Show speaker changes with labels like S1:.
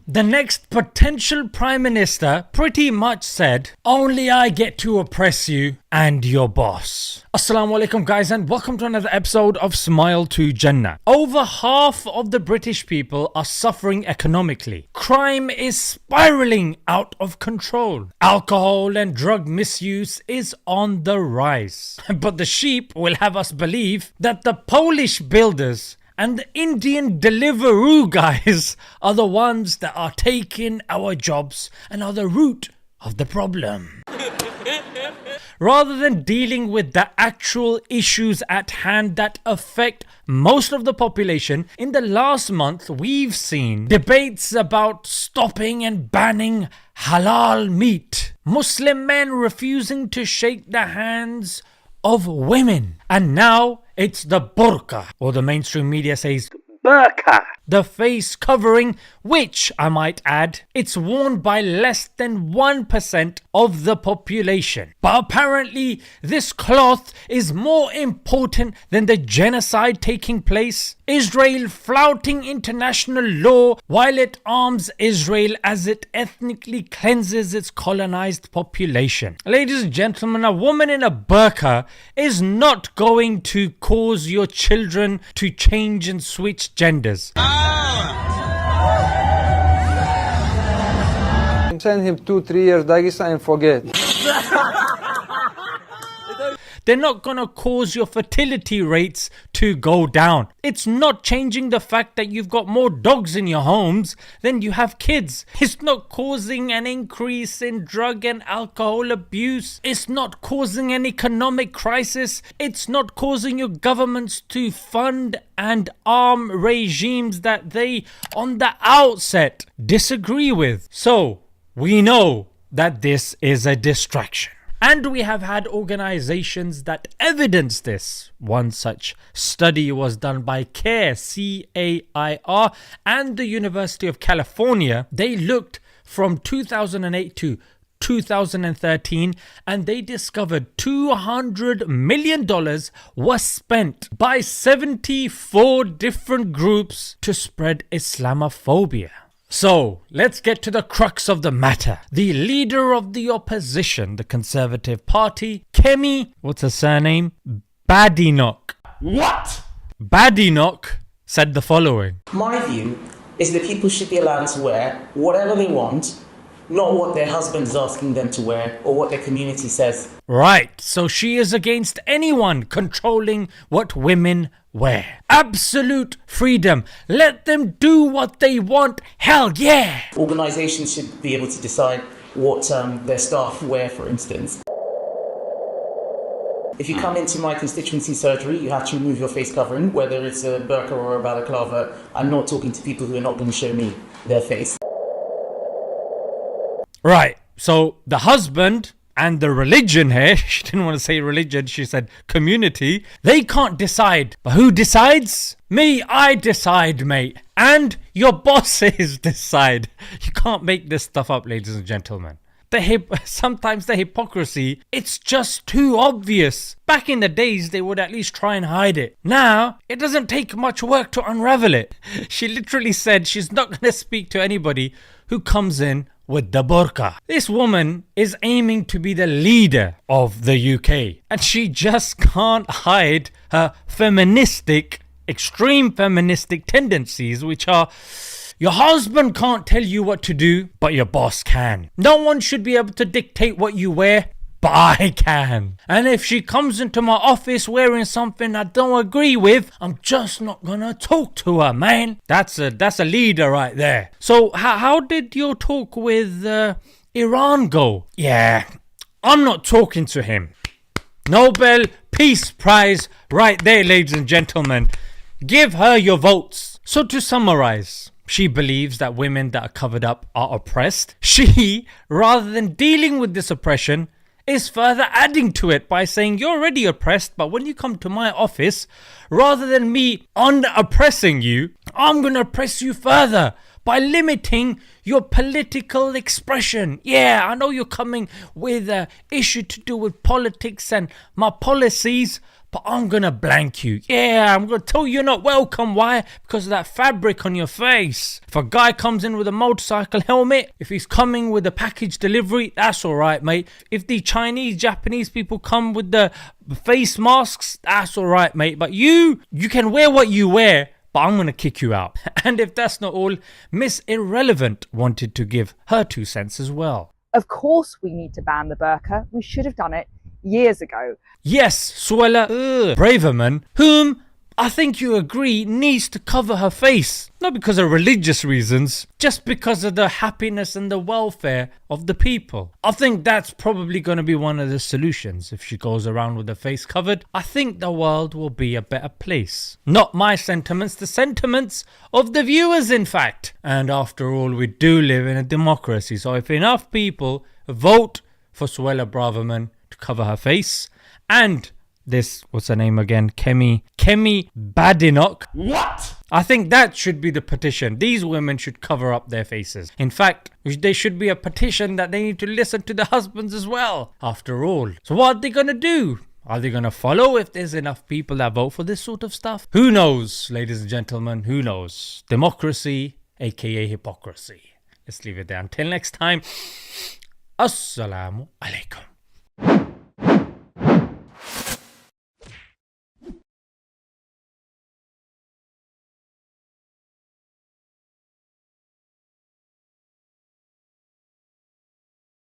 S1: the next potential Prime Minister pretty much said, only I get to oppress you and your boss. Assalamu alaikum guys, and welcome to another episode of Smile to Jannah. Over half of the British people are suffering economically. Crime is spiraling out of control. Alcohol and drug misuse is on the rise. But the sheep will have us believe that the Polish builders and the Indian Deliveroo guys are the ones that are taking our jobs and are the root of the problem. Rather than dealing with the actual issues at hand that affect most of the population, in the last month we've seen debates about stopping and banning halal meat, Muslim men refusing to shake the hands of women, and now it's the burqa, or the mainstream media says Burqa, the face covering, which I might add, it's worn by less than 1% of the population. But apparently this cloth is more important than the genocide taking place. Israel flouting international law while it arms Israel as it ethnically cleanses its colonized population. Ladies and gentlemen, a woman in a burqa is not going to cause your children to change and switch genders.
S2: Send him 2-3 years Dagestan and forget.
S1: They're not gonna cause your fertility rates to go down. It's not changing the fact that you've got more dogs in your homes than you have kids. It's not causing an increase in drug and alcohol abuse. It's not causing an economic crisis. It's not causing your governments to fund and arm regimes that they on the outset disagree with. So we know that this is a distraction. And we have had organizations that evidence this. One such study was done by C.A.R.E, C-A-I-R, and the University of California. They looked from 2008 to 2013 and they discovered $200 million was spent by 74 different groups to spread Islamophobia. So let's get to the crux of the matter. The leader of the opposition, the Conservative Party, Kemi, what's her surname? Badenoch.
S3: What?
S1: Badenoch said the following.
S3: My view is that people should be allowed to wear whatever they want, not what their husband's asking them to wear or what their community says.
S1: Right, so she is against anyone controlling what women wear. Absolute freedom. Let them do what they want. Hell yeah.
S3: Organisations should be able to decide what their staff wear, for instance. If you come into my constituency surgery, you have to remove your face covering, whether it's a burqa or a balaclava. I'm not talking to people who are not going to show me their face.
S1: Right, so the husband and the religion here, she didn't want to say religion, she said community, they can't decide. But who decides? Me, I decide, mate. And your bosses decide. You can't make this stuff up, ladies and gentlemen. Sometimes the hypocrisy, it's just too obvious. Back in the days, they would at least try and hide it. Now, it doesn't take much work to unravel it. She literally said she's not going to speak to anybody who comes in with the burqa. This woman is aiming to be the leader of the UK, and she just can't hide her extreme feministic tendencies, which are: your husband can't tell you what to do, but your boss can. No one should be able to dictate what you wear, but I can. And if she comes into my office wearing something I don't agree with, I'm just not gonna talk to her, man. That's a leader right there. So how did your talk with Iran go? Yeah, I'm not talking to him. Nobel Peace Prize right there, ladies and gentlemen. Give her your votes. So to summarize, she believes that women that are covered up are oppressed. She, rather than dealing with this oppression, is further adding to it by saying, you're already oppressed, but when you come to my office, rather than me oppressing you, I'm going to oppress you further by limiting your political expression. Yeah, I know you're coming with an issue to do with politics and my policies, but I'm gonna blank you. Yeah, I'm gonna tell you you're not welcome. Why? Because of that fabric on your face. If a guy comes in with a motorcycle helmet, if he's coming with a package delivery, that's alright, mate. If the Chinese, Japanese people come with the face masks, that's alright, mate. But you can wear what you wear, but I'm gonna kick you out. And if that's not all, Miss Irrelevant wanted to give her 2 cents as well.
S4: Of course we need to ban the burqa. We should have done it years ago.
S1: Yes, Suella Braverman, whom I think you agree needs to cover her face. Not because of religious reasons, just because of the happiness and the welfare of the people. I think that's probably going to be one of the solutions. If she goes around with her face covered, I think the world will be a better place. Not my sentiments, the sentiments of the viewers in fact. And after all, we do live in a democracy. So if enough people vote for Suella Braverman to cover her face, and this, what's her name again? Kemi Badenoch. What? I think that should be the petition. These women should cover up their faces. In fact, there should be a petition that they need to listen to the husbands as well, after all. So what are they going to do? Are they going to follow if there's enough people that vote for this sort of stuff? Who knows, ladies and gentlemen, who knows? Democracy, aka hypocrisy. Let's leave it there. Until next time, Assalamu alaikum.